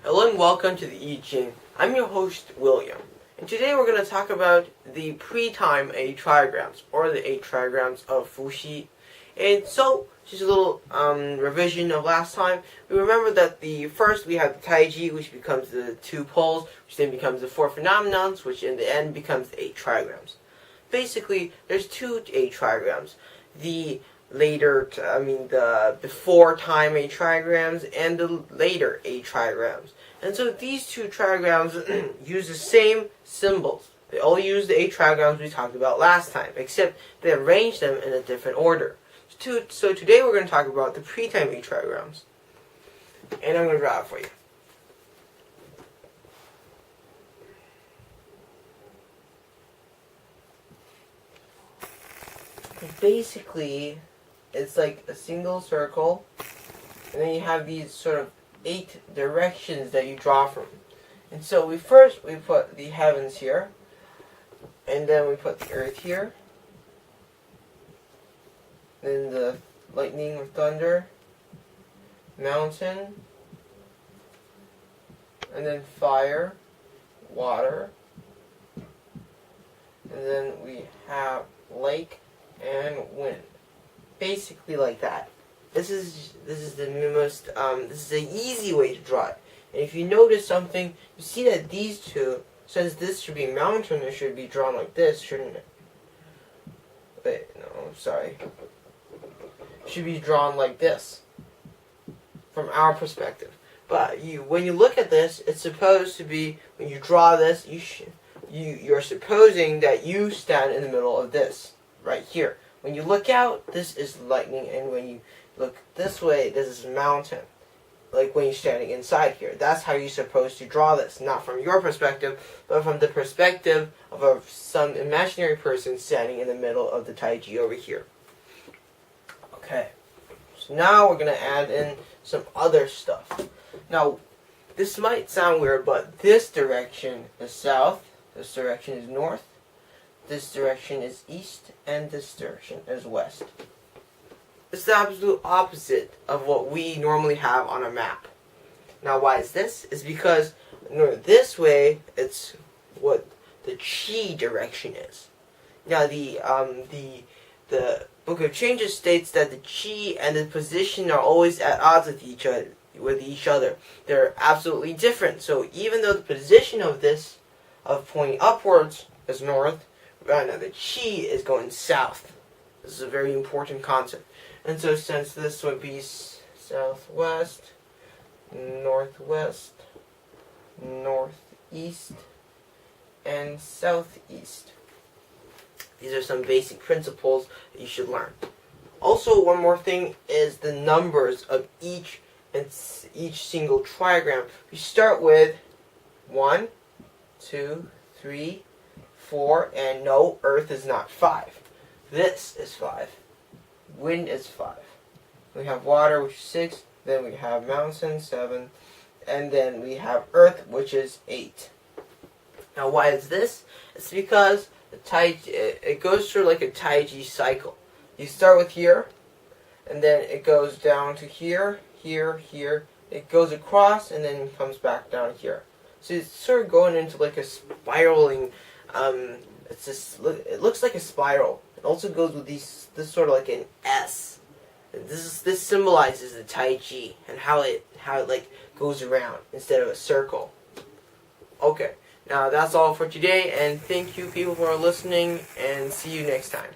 Hello and welcome to the CHING. I'm your host, William. And today we're going to talk about the pre-time 8 trigrams, or the 8 trigrams of Fuxi. And so, just a little revision of last time. We remember that first we have the Taiji, which becomes the 2 poles, which then becomes the 4 phenomenons, which in the end becomes the 8 trigrams. Basically, there's 2 8 trigrams. The before time 8 trigrams and the later 8 trigrams. And so these 2 trigrams use the same symbols. They all use the 8 trigrams we talked about last time, except they arrange them in a different order. So today we're going to talk about the pre-time 8 trigrams. And I'm going to draw it for you. Basically, it's like a single circle, and then you have these sort of 8 directions that you draw from. And so we put the heavens here, and then we put the earth here, then the lightning or thunder, mountain, and then fire, water, and then we have lake and wind. Basically like that. This is the easy way to draw it. And if you notice something, you see that these 2, since this should be mountain, it should be drawn like this, shouldn't it? Wait, no, sorry. It should be drawn like this, from our perspective. But when you look at this, it's supposed to be, when you draw this, you're supposing that you stand in the middle of this, right here. When you look out, this is lightning, and when you look this way, this is mountain. Like when you're standing inside here. That's how you're supposed to draw this. Not from your perspective, but from the perspective of some imaginary person standing in the middle of the Taiji over here. Okay. So now we're going to add in some other stuff. Now, this might sound weird, but this direction is south, this direction is north, this direction is east, and this direction is west. It's the absolute opposite of what we normally have on a map. Now, why is this? It's because this way, it's what the chi direction is. Now, the Book of Changes states that the chi and the position are always at odds with each other. They're absolutely different. So even though the position of this, of pointing upwards, is north, right now the chi is going south. This is a very important concept. And so since this would be southwest, northwest, northeast, and southeast. These are some basic principles that you should learn. Also, one more thing is the numbers of each single trigram. We start with 1, 2, 3, 4, and no, Earth is not 5. This is 5. Wind is 5. We have water, which is 6. Then we have mountain, 7. And then we have earth, which is 8. Now, why is this? It's because it goes through like a Taiji cycle. You start with here, and then it goes down to here, here, here. It goes across, and then it comes back down here. So it's sort of going into like a spiraling. It looks like a spiral. It also goes with this sort of like an S. And this symbolizes the Taiji and how it like goes around instead of a circle. Okay, now that's all for today, and thank you people for listening, and see you next time.